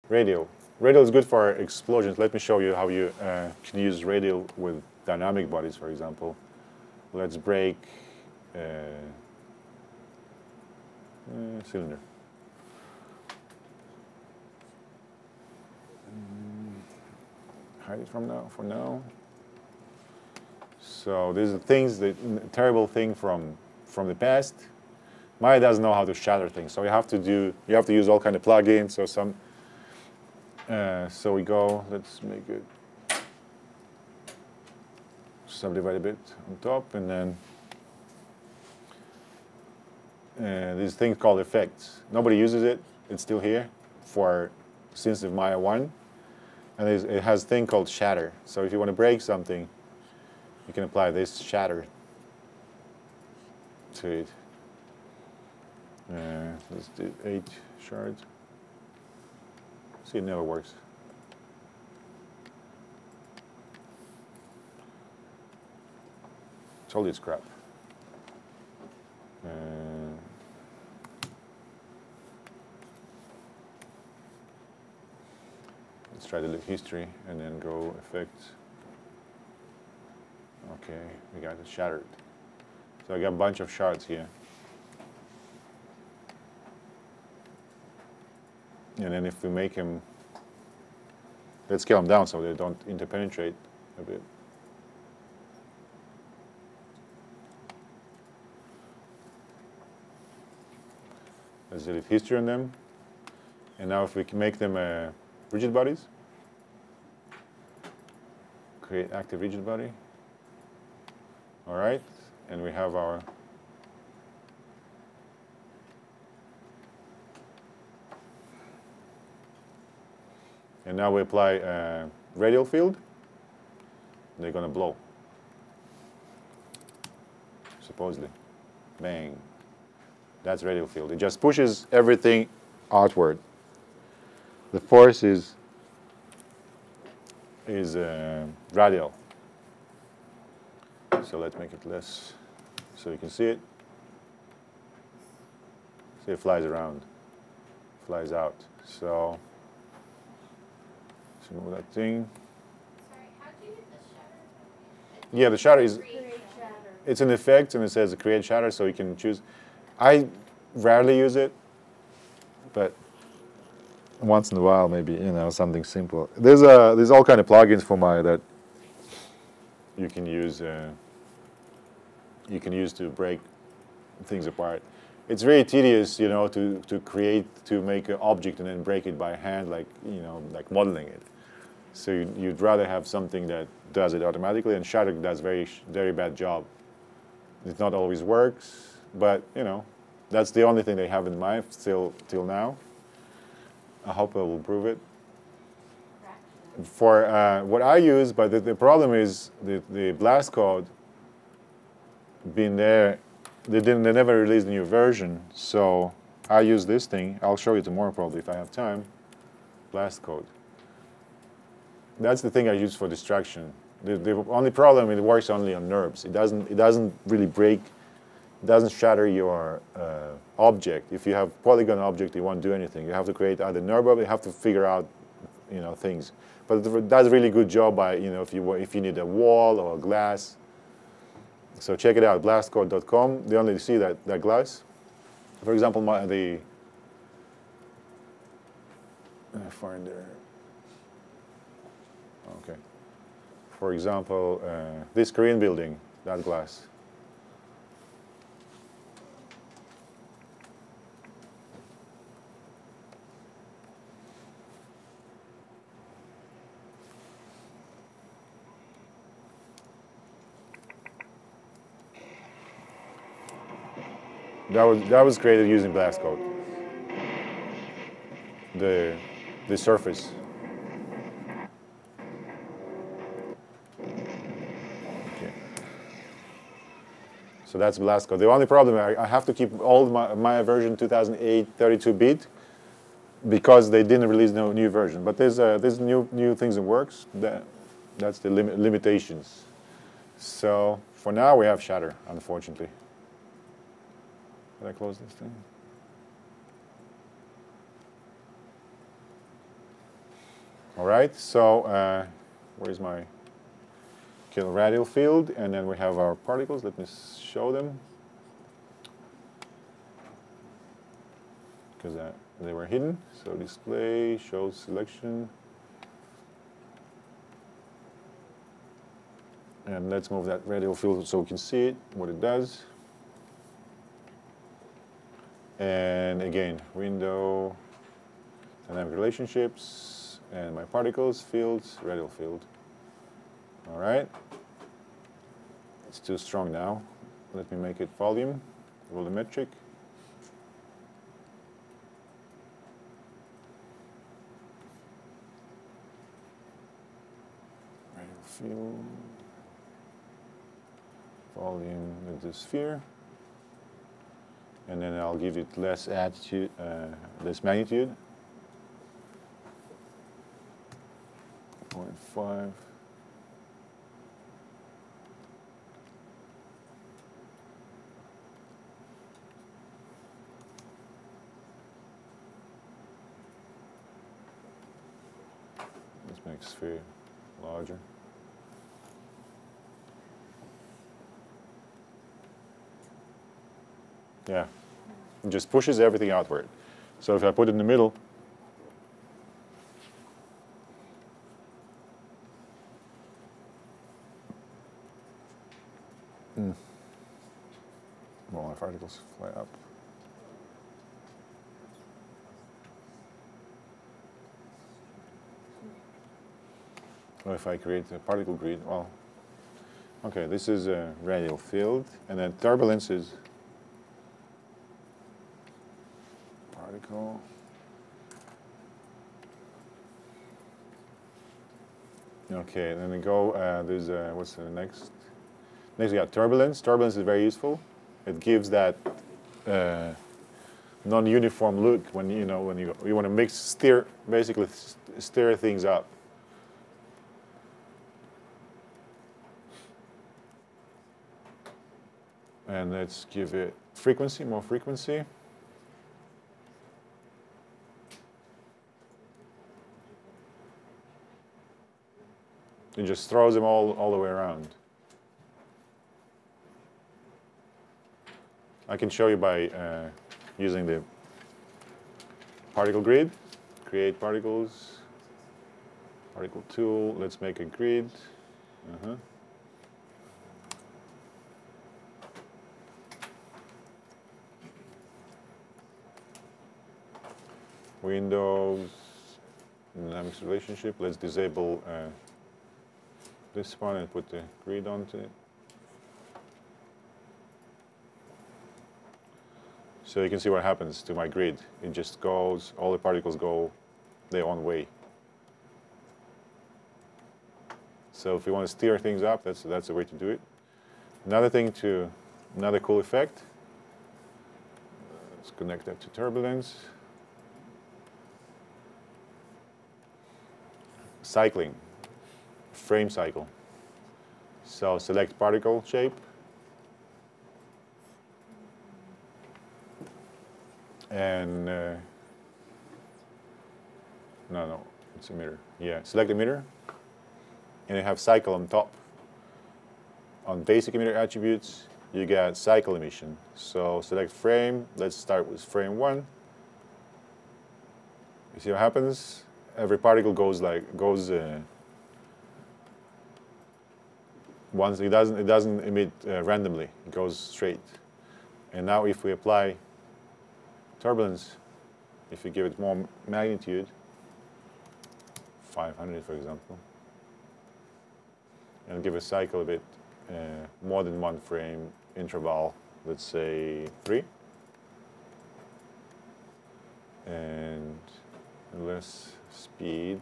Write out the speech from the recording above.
Radial. Radial is good for explosions. Let me show you how you can use radial with dynamic bodies, for example. Let's break cylinder. Hide it from now, for now. So these are things, the terrible thing from the past. Maya doesn't know how to shatter things, so you have to use all kind of plugins. So so we go. Let's make it subdivide a bit on top, and then this thing called effects. Nobody uses it. It's still here since the Maya 1, and it has a thing called shatter. So if you want to break something, you can apply this shatter to it. Let's do 8 shards. See, it never works. Told you it's crap. Let's try delete history and then go effects. Okay, we got it shattered. So I got a bunch of shards here. And then if we make them, let's scale them down so they don't interpenetrate a bit. Let's delete history on them. And now if we can make them rigid bodies, create active rigid body. All right, and we have our and now we apply a radial field. They're going to blow. Supposedly. Bang. That's radial field. It just pushes everything outward. The force is radial. So let's make it less so you can see it. See, it flies around, flies out. So move that thing. Sorry, how do you get the shatter? Yeah, the shatter is, Shatter. it's an effect and it says create shatter, so you can choose. I rarely use it, but once in a while maybe, something simple. There's all kind of plugins for Maya that you can use to break things apart. It's very tedious, to make an object and then break it by hand, like modeling it. So you'd rather have something that does it automatically, and Shatter does very bad job. It not always works, but that's the only thing they have in mind till now. I hope I will improve it. For what I use, but the problem is the blast code being there. They never released a new version, so I use this thing. I'll show you tomorrow probably if I have time. Blast code. That's the thing I use for distraction. The only problem, it works only on NURBS. It doesn't really break. It doesn't shatter your object. If you have polygon object, it won't do anything. You have to create either NURB object. You have to figure out things. But it does a really good job by if you need a wall or a glass. So check it out, blastcode.com. They only see that glass. For example, Finder. Okay. For example, this Korean building, that glass. That was created using blast code. The surface. Okay. So that's blast code. The only problem, I have to keep all my version 2008 32-bit because they didn't release no new version. But there's new things in works. That's the limitations. So for now we have Shatter, unfortunately. Did I close this thing? All right, so where's my kill radial field? And then we have our particles. Let me show them. Because they were hidden. So display, show selection. And let's move that radial field so we can see it, what it does. And again, window, dynamic relationships, and my particles, fields, radial field. All right. It's too strong now. Let me make it volume, volumetric. Radial field. Volume with the sphere, and then I'll give it less attitude, less magnitude. 0.5. Let's make sphere larger. Yeah, it just pushes everything outward. So if I put it in the middle, well, my particles fly up. Or if I create a particle grid, well, okay, this is a radial field, and then turbulence is particle. Okay, then we go, there's, what's the next? Next we got turbulence. Turbulence is very useful. It gives that non-uniform look when you want to mix, basically stir things up. And let's give it frequency, more frequency. It just throws them all the way around. I can show you by using the particle grid. Create particles, particle tool. Let's make a grid. Windows, dynamics relationship. Let's disable this one and put the grid onto it. So you can see what happens to my grid. It just goes, all the particles go their own way. So if you want to steer things up, that's the way to do it. Another cool effect. Let's connect that to turbulence. Cycling, frame cycle. So select particle shape. And no, it's emitter. Yeah, select emitter, and you have cycle on top. On basic emitter attributes, you get cycle emission. So select frame. Let's start with frame 1. You see what happens? Every particle goes once it doesn't emit randomly. It goes straight. And now if we apply turbulence, if you give it more magnitude, 500 for example, and give a cycle a bit more than 1 frame interval, let's say 3, and less speed,